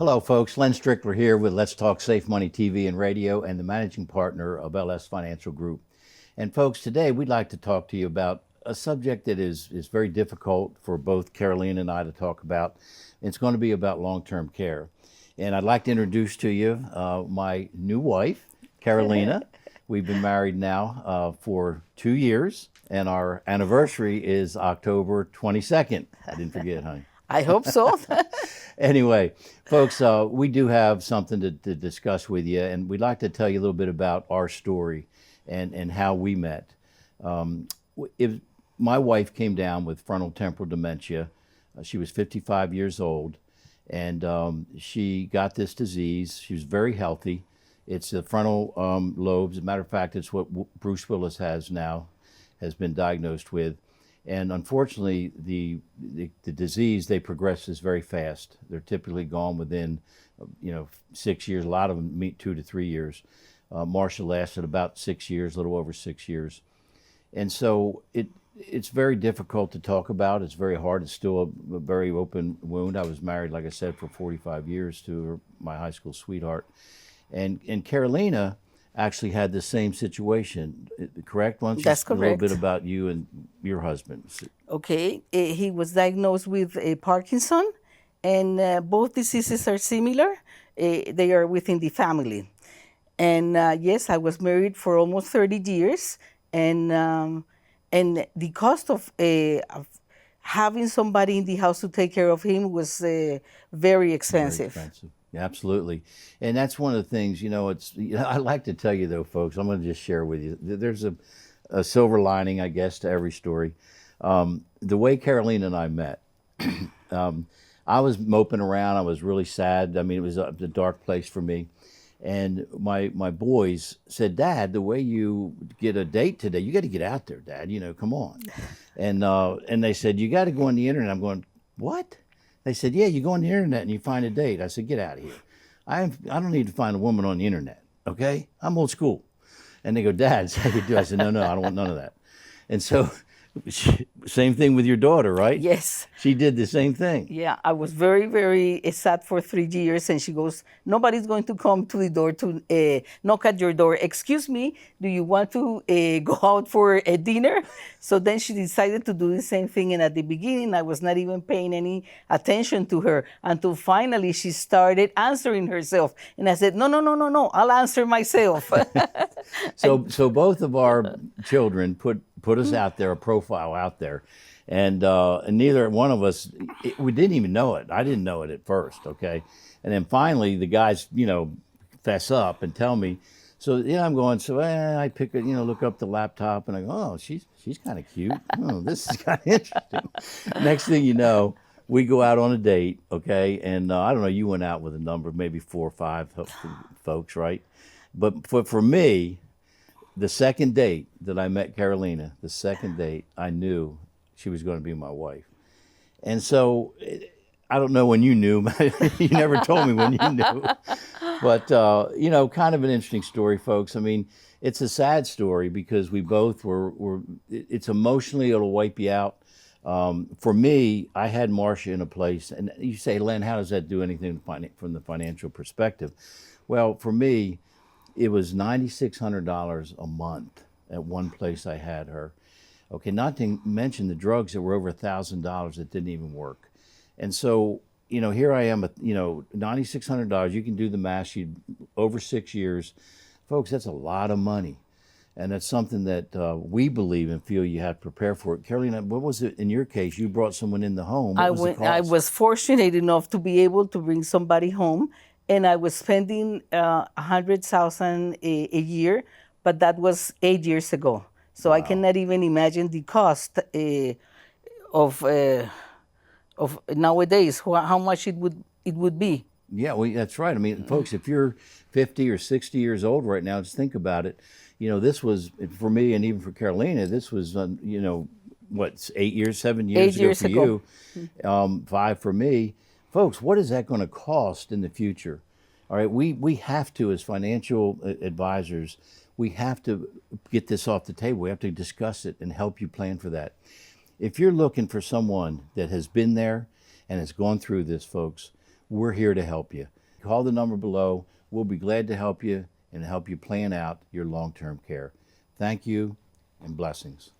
Hello, folks. Len Strickler here with Let's Talk Safe Money TV and Radio and the managing partner of LS Financial Group. And folks, today we'd like to talk to you about a subject that is very difficult for both Carolina and I to talk about. It's going to be about long-term care. And I'd like to introduce to you my new wife, Carolina. We've been married now for 2 years, and our anniversary is October 22nd. I didn't forget, honey. I hope so. Anyway, folks, we do have something to discuss with you, and we'd like to tell you a little bit about our story and how we met. My wife came down with frontal temporal dementia. She was 55 years old, and she got this disease. She was very healthy. It's the frontal lobes. As a matter of fact, it's what Bruce Willis has been diagnosed with. And unfortunately, the disease, they progresses very fast. They're typically gone within, 6 years. A lot of them meet 2 to 3 years. Marcia lasted about 6 years, a little over 6 years. And so it's very difficult to talk about. It's very hard. It's still a very open wound. I was married, like I said, for 45 years to my high school sweetheart. And Carolina actually had the same situation, correct? Why don't you That's correct. A little bit about you and your husband. Okay, he was diagnosed with Parkinson, and both diseases are similar. They are within the family. And yes, I was married for almost 30 years, and the cost of having somebody in the house to take care of him was very expensive. Very expensive. Absolutely. And that's one of the things, I like to tell you though, folks, I'm going to just share with you, there's a silver lining, I guess, to every story. The way Carolina and I met, I was moping around. I was really sad. I mean, it was a dark place for me. And my boys said, Dad, the way you get a date today, you got to get out there, Dad, come on. And they said, you got to go on the internet. I'm going, what? They said, yeah, you go on the internet and you find a date. I said, get out of here. I don't need to find a woman on the internet, okay? I'm old school. And they go, Dad, that's how you do. I said, no, I don't want none of that. And so, same thing with your daughter, right? Yes. She did the same thing. Yeah, I was very, very sad for 3 years, and she goes, nobody's going to come to the door to knock at your door. Excuse me, do you want to go out for a dinner? So then she decided to do the same thing, and at the beginning, I was not even paying any attention to her until finally she started answering herself. And I said, no, I'll answer myself. So both of our children put us out there, a profile out there, and neither one of us, we didn't even know it. I didn't know it at first, okay? And then finally the guys, fess up and tell me. So I'm going, I pick it, look up the laptop and I go, oh, she's kind of cute. Oh, this is kind of interesting. Next thing you know, we go out on a date, okay? And I don't know, you went out with a number, maybe 4 or 5 folks, right? But for me, the second date that I met Carolina, I knew she was going to be my wife. And so I don't know when you knew. You never told me when you knew. But, kind of an interesting story, folks. I mean, it's a sad story because we both it's emotionally, it'll wipe you out. For me, I had Marcia in a place, and you say, Len, how does that do anything from the financial perspective? Well, for me, it was $9,600 a month at one place I had her. Okay, not to mention the drugs that were over $1,000 that didn't even work. And so, here I am at, $9,600. You can do the math. Over 6 years. Folks, that's a lot of money. And that's something that we believe and feel you have to prepare for it. Carolina, what was it in your case? You brought someone in the home. What was the cost? I was fortunate enough to be able to bring somebody home. And I was spending $100,000 a year, but that was 8 years ago. So wow. I cannot even imagine the cost of nowadays, how much it would be. Yeah, well, that's right. I mean, folks, if you're 50 or 60 years old right now, just think about it. This was, for me and even for Carolina, this was, 7 years ago for you, 5 for me. Folks, what is that going to cost in the future? All right, we have to, as financial advisors, we have to get this off the table. We have to discuss it and help you plan for that. If you're looking for someone that has been there and has gone through this, folks, we're here to help you. Call the number below. We'll be glad to help you and help you plan out your long-term care. Thank you and blessings.